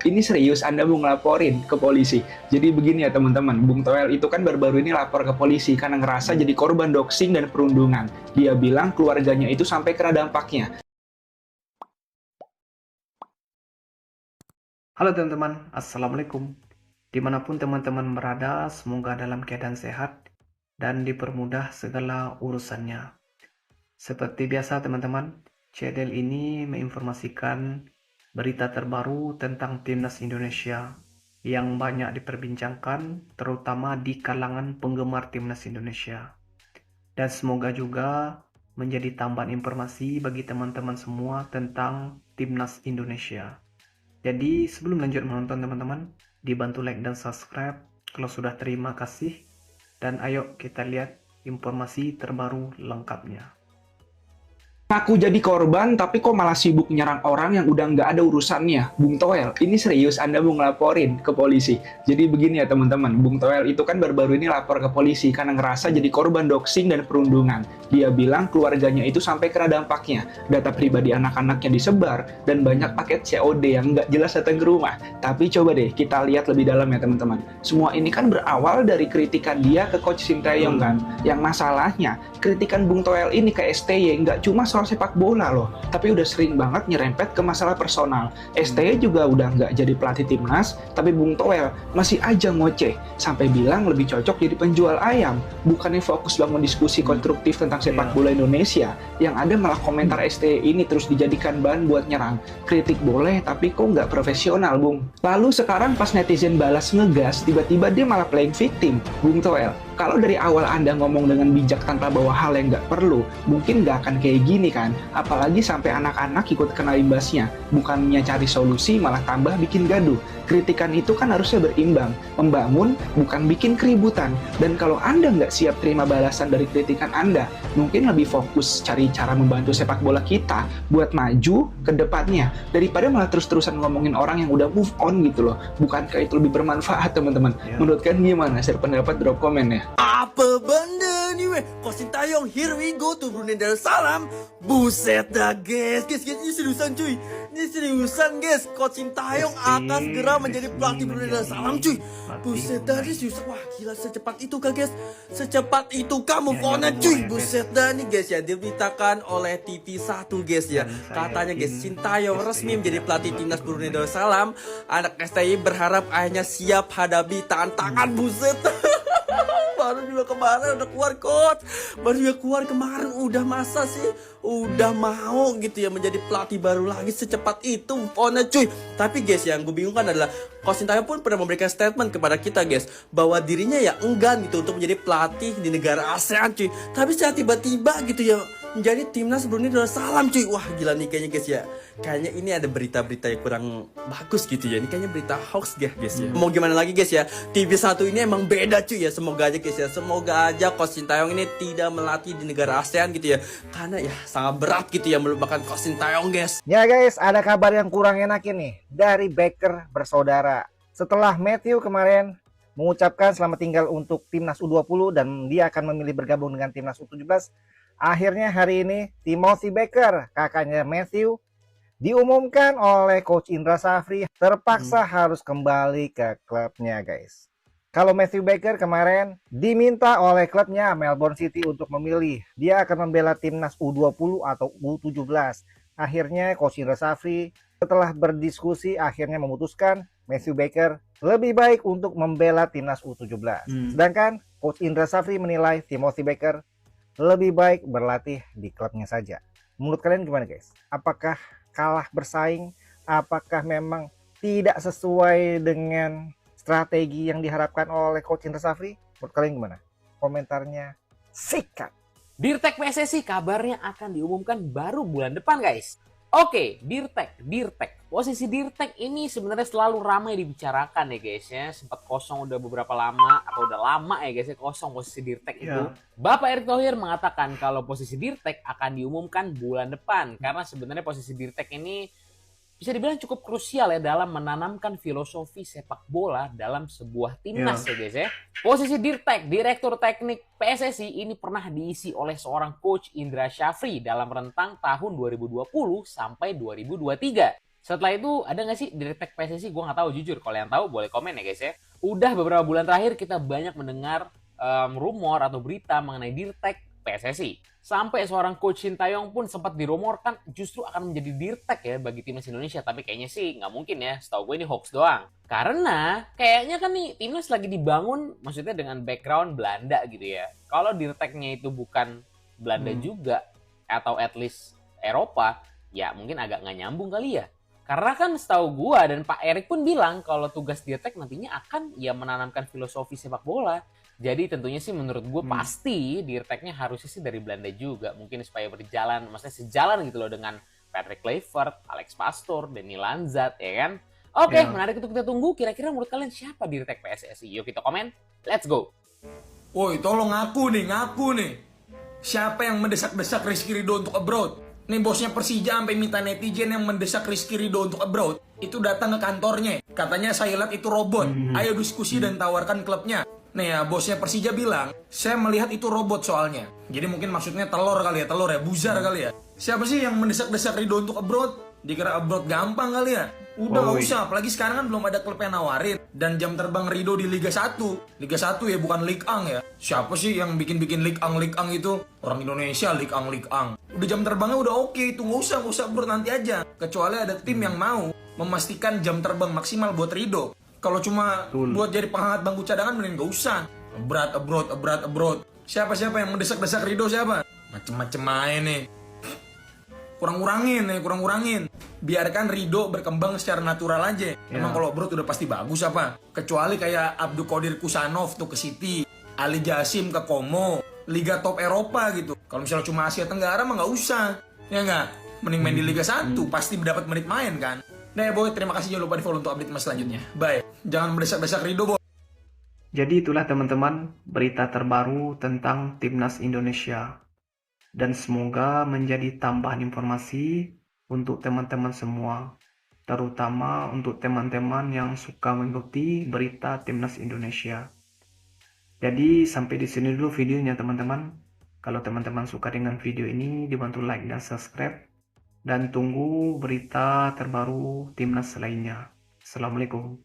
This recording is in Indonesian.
Ini serius Anda mau ngelaporin ke polisi. Jadi begini ya teman-teman, Bung Toel itu kan baru-baru ini lapor ke polisi karena ngerasa jadi korban doxing dan perundungan. Dia bilang keluarganya itu sampai kena dampaknya. Halo teman-teman, Assalamualaikum. Dimanapun teman-teman berada, semoga dalam keadaan sehat dan dipermudah segala urusannya. Seperti biasa teman-teman, channel ini menginformasikan berita terbaru tentang Timnas Indonesia yang banyak diperbincangkan, terutama di kalangan penggemar Timnas Indonesia. Dan semoga juga menjadi tambahan informasi bagi teman-teman semua tentang Timnas Indonesia. Jadi sebelum lanjut menonton teman-teman, dibantu like dan subscribe kalau sudah, terima kasih. Dan ayo kita lihat informasi terbaru lengkapnya. Aku jadi korban, tapi kok malah sibuk nyerang orang yang udah nggak ada urusannya. Bung Toel, ini serius Anda mau ngelaporin ke polisi. Jadi begini ya teman-teman, Bung Toel itu kan baru-baru ini lapor ke polisi karena ngerasa jadi korban doxing dan perundungan. Dia bilang keluarganya itu sampai kena dampaknya. Data pribadi anak-anaknya disebar, dan banyak paket COD yang nggak jelas datang ke rumah. Tapi coba deh kita lihat lebih dalam ya teman-teman. Semua ini kan berawal dari kritikan dia ke Coach Sintayong kan. Yang masalahnya, kritikan Bung Toel ini ke STY nggak cuma soal sepak bola loh, tapi udah sering banget nyerempet ke masalah personal. STY juga udah nggak jadi pelatih timnas, tapi Bung Toel masih aja ngoceh, sampai bilang lebih cocok jadi penjual ayam, bukannya fokus bangun diskusi konstruktif tentang sepak bola Indonesia. Yang ada malah komentar STY ini terus dijadikan bahan buat nyerang. Kritik boleh, tapi kok nggak profesional, Bung. Lalu sekarang pas netizen balas ngegas, tiba-tiba dia malah playing victim. Bung Toel, kalau dari awal Anda ngomong dengan bijak tanpa bawa hal yang nggak perlu, mungkin nggak akan kayak gini kan? Apalagi sampai anak-anak ikut kena imbasnya. Bukannya cari solusi, malah tambah bikin gaduh. Kritikan itu kan harusnya berimbang, membangun, bukan bikin keributan. Dan kalau Anda nggak siap terima balasan dari kritikan Anda, mungkin lebih fokus cari cara membantu sepak bola kita buat maju ke depannya, daripada malah terus-terusan ngomongin orang yang udah move on gitu loh. Bukankah itu lebih bermanfaat teman-teman? Menurut kalian gimana? Share pendapat, drop komen ya. Apa benda ni weh? Coach Sintayong, here we go to Brunei Darussalam. Buset dah guys, ini seriusan cuy. Ini seriusan guys, Coach Sintayong akan segera menjadi pelatih Brunei Darussalam cuy. Buset dah, ini seriusan. Wah gila, secepat itu kah guys? Secepat itu kamu move cuy. Buset dah nih guys ya, diberitakan oleh TV1 guys ya. Katanya guys, Sintayong resmi menjadi pelatih timnas Brunei Darussalam. Anak STY berharap ayahnya siap hadapi tantangan. Buset. Baru juga kemarin udah keluar coach, baru juga keluar kemarin udah, masa sih udah mau gitu ya menjadi pelatih baru lagi secepat itu pokoknya cuy. Tapi guys yang gue bingung kan adalah Coach Sintayong pun pernah memberikan statement kepada kita guys bahwa dirinya ya enggan gitu untuk menjadi pelatih di negara ASEAN cuy. Tapi saya tiba-tiba gitu ya menjadi timnas Brunei Darussalam cuy. Wah gila nih kayaknya guys ya. Kayaknya ini ada berita-berita yang kurang bagus gitu ya. Ini kayaknya berita hoax guys ya. Mau gimana lagi guys ya, TV1 ini emang beda cuy ya. Semoga aja guys ya, semoga aja Coach Sintayong ini tidak melatih di negara ASEAN gitu ya. Karena ya sangat berat gitu ya melupakan Coach Sintayong guys. Ya guys, ada kabar yang kurang enak ini dari Baker bersaudara. Setelah Matthew kemarin mengucapkan selamat tinggal untuk timnas U20 dan dia akan memilih bergabung dengan timnas U17, akhirnya hari ini Timothy Baker, kakaknya Matthew, diumumkan oleh Coach Indra Safri terpaksa harus kembali ke klubnya guys. Kalau Matthew Baker kemarin diminta oleh klubnya Melbourne City untuk memilih dia akan membela timnas U20 atau U17. Akhirnya Coach Indra Safri setelah berdiskusi akhirnya memutuskan Matthew Baker lebih baik untuk membela timnas U17. Sedangkan Coach Indra Safri menilai Timothy Baker lebih baik berlatih di klubnya saja. Menurut kalian gimana guys? Apakah kalah bersaing? Apakah memang tidak sesuai dengan strategi yang diharapkan oleh Coach Indra Safri? Menurut kalian gimana? Komentarnya sikat. Dirtek PSSI kabarnya akan diumumkan baru bulan depan guys. Oke, Dirtek. Posisi Dirtek ini sebenarnya selalu ramai dibicarakan ya guys ya. Sempat kosong udah beberapa lama atau udah lama ya guys ya kosong posisi Dirtek itu. Bapak Erick Thohir mengatakan kalau posisi Dirtek akan diumumkan bulan depan. Karena sebenarnya posisi Dirtek ini bisa dibilang cukup krusial ya dalam menanamkan filosofi sepak bola dalam sebuah timnas ya guys ya. Posisi Dirtek, Direktur Teknik PSSI ini pernah diisi oleh seorang Coach Indra Syafri dalam rentang tahun 2020 sampai 2023. Setelah itu ada nggak sih Dirtek PSSI? Gue nggak tahu jujur. Kalau yang tahu boleh komen ya guys ya. Udah beberapa bulan terakhir kita banyak mendengar rumor atau berita mengenai Dirtek PSSI. Sampai seorang coach Sintayong pun sempat dirumorkan justru akan menjadi Dirtek ya bagi timnas Indonesia. Tapi kayaknya sih nggak mungkin ya. Setahu gue ini hoax doang. Karena kayaknya kan nih timnas lagi dibangun maksudnya dengan background Belanda gitu ya. Kalau Dirteknya itu bukan Belanda juga atau at least Eropa, ya mungkin agak nggak nyambung kali ya. Karena kan setahu gua dan Pak Erik pun bilang kalau tugas Dirtek nantinya akan ya menanamkan filosofi sepak bola. Jadi tentunya sih menurut gue pasti Dirteknya harusnya sih dari Belanda juga. Mungkin supaya berjalan, maksudnya sejalan gitu loh dengan Patrick Kluivert, Alex Pastoor, Danny Lanzat, ya kan? Oke, Ya. menarik untuk kita tunggu. Kira-kira menurut kalian siapa Dirtek PSSI? Yuk kita komen. Let's go. Woi, tolong ngaku nih. Siapa yang mendesak-desak Rizky Ridho untuk abroad? Nih bosnya Persija sampai minta netizen yang mendesak Rizky Ridho untuk abroad itu datang ke kantornya. Katanya saya lihat itu robot. Ayo diskusi dan tawarkan klubnya. Nih ya, bosnya Persija bilang, saya melihat itu robot soalnya. Jadi mungkin maksudnya telur ya, buzar kali ya. Siapa sih yang mendesak-desak Ridho untuk abroad? Dikira abroad gampang kali ya? Udah Oh, gak usah, apalagi sekarang kan belum ada klub yang nawarin. Dan jam terbang Ridho di Liga 1. Liga 1 ya, bukan Ligue 1 ya. Siapa sih yang bikin Ligue 1 itu? Orang Indonesia Ligue 1. Udah jam terbangnya udah oke, itu gak usah abroad nanti aja. Kecuali ada tim yang mau memastikan jam terbang maksimal buat Ridho. Kalau cuma buat jadi penghangat bangku cadangan mending gak usah. Abroad. Siapa yang mendesak-desak Ridho siapa? Macem-macem aja nih. Kurang-kurangin. Biarkan Ridho berkembang secara natural aja. Emang kalau abroad udah pasti bagus apa? Kecuali kayak Abdul Qadir Kusanov tuh ke City, Ali Jasim ke Como, Liga top Eropa gitu. Kalau misalnya cuma Asia Tenggara mah nggak usah, ya nggak? Mending main di Liga 1, pasti dapat menit main kan? Nah ya boy, terima kasih, jangan lupa di follow untuk update mas selanjutnya. Bye. Jangan mendesak-desak Ridho boy. Jadi itulah teman-teman berita terbaru tentang Timnas Indonesia. Dan semoga menjadi tambahan informasi untuk teman-teman semua. Terutama untuk teman-teman yang suka mengikuti berita Timnas Indonesia. Jadi sampai di sini dulu videonya teman-teman. Kalau teman-teman suka dengan video ini, dibantu like dan subscribe. Dan tunggu berita terbaru Timnas lainnya. Assalamualaikum.